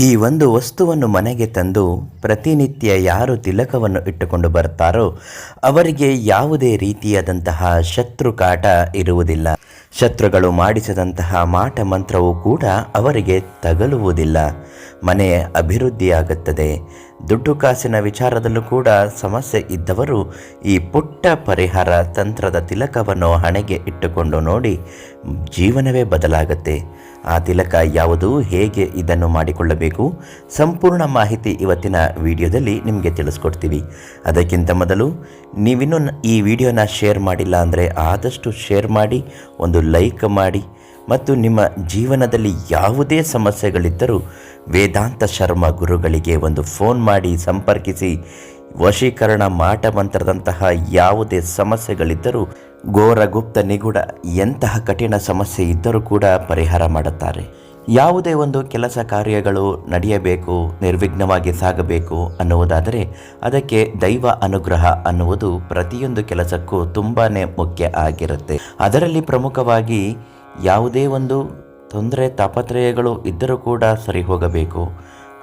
ಈ ಒಂದು ವಸ್ತುವನ್ನು ಮನೆಗೆ ತಂದು ಪ್ರತಿನಿತ್ಯ ಯಾರು ತಿಲಕವನ್ನು ಇಟ್ಟುಕೊಂಡು ಬರ್ತಾರೋ ಅವರಿಗೆ ಯಾವುದೇ ರೀತಿಯಾದಂತಹ ಶತ್ರು ಕಾಟ ಇರುವುದಿಲ್ಲ. ಶತ್ರುಗಳು ಮಾಡಿಸಿದಂತಹ ಮಾಟ ಮಂತ್ರವೂ ಕೂಡ ಅವರಿಗೆ ತಗಲುವುದಿಲ್ಲ. ಮನೆ ಅಭಿವೃದ್ಧಿಯಾಗುತ್ತದೆ. ದುಡ್ಡು ಕಾಸಿನ ವಿಚಾರದಲ್ಲೂ ಕೂಡ ಸಮಸ್ಯೆ ಇದ್ದವರು ಈ ಪುಟ್ಟ ಪರಿಹಾರ ತಂತ್ರದ ತಿಲಕವನ್ನು ಹಣೆಗೆ ಇಟ್ಟುಕೊಂಡು ನೋಡಿ, ಜೀವನವೇ ಬದಲಾಗುತ್ತೆ. ಆ ತಿಲಕ ಯಾವುದು, ಹೇಗೆ ಇದನ್ನು ಮಾಡಿಕೊಳ್ಳಬೇಕು, ಸಂಪೂರ್ಣ ಮಾಹಿತಿ ಇವತ್ತಿನ ವಿಡಿಯೋದಲ್ಲಿ ನಿಮಗೆ ತಿಳಿಸ್ಕೊಡ್ತೀವಿ. ಅದಕ್ಕಿಂತ ಮೊದಲು ನೀವಿನ್ನೂ ಈ ವಿಡಿಯೋನ ಶೇರ್ ಮಾಡಿಲ್ಲ ಅಂದರೆ ಆದಷ್ಟು ಶೇರ್ ಮಾಡಿ, ಒಂದು ಲೈಕ್ ಮಾಡಿ, ಮತ್ತು ನಿಮ್ಮ ಜೀವನದಲ್ಲಿ ಯಾವುದೇ ಸಮಸ್ಯೆಗಳಿದ್ದರೂ ವೇದಾಂತ ಶರ್ಮ ಗುರುಗಳಿಗೆ ಒಂದು ಫೋನ್ ಮಾಡಿ ಸಂಪರ್ಕಿಸಿ. ವಶೀಕರಣ, ಮಾಟ ಮಂತ್ರದಂತಹ ಯಾವುದೇ ಸಮಸ್ಯೆಗಳಿದ್ದರೂ, ಘೋರ ಗುಪ್ತ ನಿಗೂಢ ಎಂತಹ ಕಠಿಣ ಸಮಸ್ಯೆ ಇದ್ದರೂ ಕೂಡ ಪರಿಹಾರ ಮಾಡುತ್ತಾರೆ. ಯಾವುದೇ ಒಂದು ಕೆಲಸ ಕಾರ್ಯಗಳು ನಡೆಯಬೇಕು, ನಿರ್ವಿಘ್ನವಾಗಿ ಸಾಗಬೇಕು ಅನ್ನುವುದಾದರೆ ಅದಕ್ಕೆ ದೈವ ಅನುಗ್ರಹ ಅನ್ನುವುದು ಪ್ರತಿಯೊಂದು ಕೆಲಸಕ್ಕೂ ತುಂಬಾ ಮುಖ್ಯ ಆಗಿರುತ್ತೆ. ಅದರಲ್ಲಿ ಪ್ರಮುಖವಾಗಿ ಯಾವುದೇ ಒಂದು ತೊಂದರೆ ತಾಪತ್ರಯಗಳು ಇದ್ದರೂ ಕೂಡ ಸರಿ ಹೋಗಬೇಕು,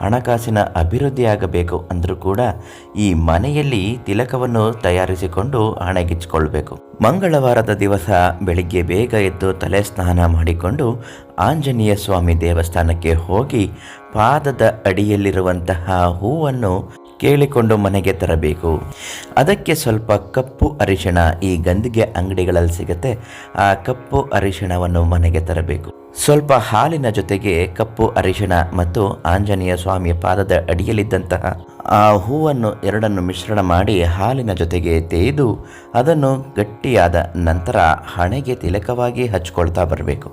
ಹಣಕಾಸಿನ ಅಭಿವೃದ್ಧಿ ಆಗಬೇಕು ಅಂದರೂ ಕೂಡ ಈ ಮನೆಯಲ್ಲಿ ತಿಲಕವನ್ನು ತಯಾರಿಸಿಕೊಂಡು ಹಣೆಗಿಚ್ಚಿಕೊಳ್ಬೇಕು. ಮಂಗಳವಾರದ ದಿವಸ ಬೆಳಿಗ್ಗೆ ಬೇಗ ಎದ್ದು ತಲೆ ಸ್ನಾನ ಮಾಡಿಕೊಂಡು ಆಂಜನೇಯ ಸ್ವಾಮಿ ದೇವಸ್ಥಾನಕ್ಕೆ ಹೋಗಿ ಪಾದದ ಅಡಿಯಲ್ಲಿರುವಂತಹ ಹೂವನ್ನು ಕೇಳಿಕೊಂಡು ಮನೆಗೆ ತರಬೇಕು. ಅದಕ್ಕೆ ಸ್ವಲ್ಪ ಕಪ್ಪು ಅರಿಶಿಣ, ಈ ಗಂಧಿಗೆ ಅಂಗಡಿಗಳಲ್ಲಿ ಸಿಗುತ್ತೆ, ಆ ಕಪ್ಪು ಅರಿಶಿಣವನ್ನು ಮನೆಗೆ ತರಬೇಕು. ಸ್ವಲ್ಪ ಹಾಲಿನ ಜೊತೆಗೆ ಕಪ್ಪು ಅರಿಶಿಣ ಮತ್ತು ಆಂಜನೇಯ ಸ್ವಾಮಿಯ ಪಾದದ ಅಡಿಯಲ್ಲಿದ್ದಂತಹ ಆ ಹೂವನ್ನು ಎರಡನ್ನು ಮಿಶ್ರಣ ಮಾಡಿ ಹಾಲಿನ ಜೊತೆಗೆ ತೇದು ಅದನ್ನು ಗಟ್ಟಿಯಾದ ನಂತರ ಹಣೆಗೆ ತಿಲಕವಾಗಿ ಹಚ್ಕೊಳ್ತಾ ಬರಬೇಕು.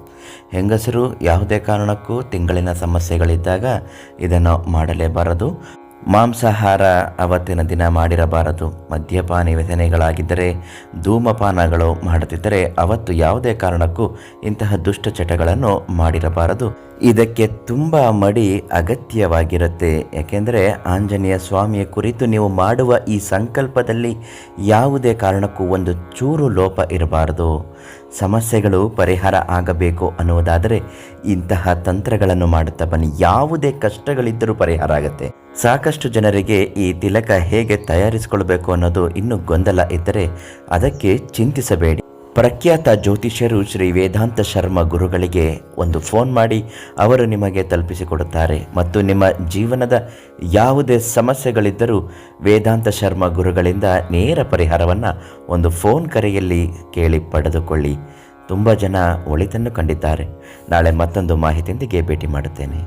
ಹೆಂಗಸರು ಯಾವುದೇ ಕಾರಣಕ್ಕೂ ತಿಂಗಳಿನ ಸಮಸ್ಯೆಗಳಿದ್ದಾಗ ಇದನ್ನು ಮಾಡಲೇಬಾರದು. ಮಾಂಸಾಹಾರ ಅವತ್ತಿನ ದಿನ ಮಾಡಿರಬಾರದು. ಮದ್ಯಪಾನಿ ವ್ಯಸನೆಗಳಾಗಿದ್ದರೆ, ಧೂಮಪಾನಗಳು ಮಾಡುತ್ತಿದ್ದರೆ ಅವತ್ತು ಯಾವುದೇ ಕಾರಣಕ್ಕೂ ಇಂತಹ ದುಷ್ಟಚಟಗಳನ್ನು ಮಾಡಿರಬಾರದು. ಇದಕ್ಕೆ ತುಂಬ ಮಡಿ ಅಗತ್ಯವಾಗಿರುತ್ತೆ. ಯಾಕೆಂದರೆ ಆಂಜನೇಯ ಸ್ವಾಮಿಯ ಕುರಿತು ನೀವು ಮಾಡುವ ಈ ಸಂಕಲ್ಪದಲ್ಲಿ ಯಾವುದೇ ಕಾರಣಕ್ಕೂ ಒಂದು ಚೂರು ಲೋಪ ಇರಬಾರದು. ಸಮಸ್ಯೆಗಳು ಪರಿಹಾರ ಆಗಬೇಕು ಅನ್ನುವುದಾದರೆ ಇಂತಹ ತಂತ್ರಗಳನ್ನು ಮಾಡುತ್ತಾ ಬನ್ನಿ. ಯಾವುದೇ ಕಷ್ಟಗಳಿದ್ದರೂ ಪರಿಹಾರ ಆಗುತ್ತೆ. ಸಾಕಷ್ಟು ಜನರಿಗೆ ಈ ತಿಲಕ ಹೇಗೆ ತಯಾರಿಸಿಕೊಳ್ಬೇಕು ಅನ್ನೋದು ಇನ್ನೂ ಗೊಂದಲ ಇದ್ದರೆ ಅದಕ್ಕೆ ಚಿಂತಿಸಬೇಡಿ. ಪ್ರಖ್ಯಾತ ಜ್ಯೋತಿಷ್ಯರು ಶ್ರೀ ವೇದಾಂತ ಶರ್ಮ ಗುರುಗಳಿಗೆ ಒಂದು ಫೋನ್ ಮಾಡಿ ಅವರು ನಿಮಗೆ ತಲುಪಿಸಿಕೊಡುತ್ತಾರೆ. ಮತ್ತು ನಿಮ್ಮ ಜೀವನದ ಯಾವುದೇ ಸಮಸ್ಯೆಗಳಿದ್ದರೂ ವೇದಾಂತ ಶರ್ಮ ಗುರುಗಳಿಂದ ನೇರ ಪರಿಹಾರವನ್ನು ಒಂದು ಫೋನ್ ಕರೆಯಲ್ಲಿ ಕೇಳಿ ಪಡೆದುಕೊಳ್ಳಿ. ತುಂಬ ಜನ ಒಳಿತನ್ನು ಕಂಡಿದ್ದಾರೆ. ನಾಳೆ ಮತ್ತೊಂದು ಮಾಹಿತಿಯೊಂದಿಗೆ ಭೇಟಿ ಮಾಡುತ್ತೇನೆ.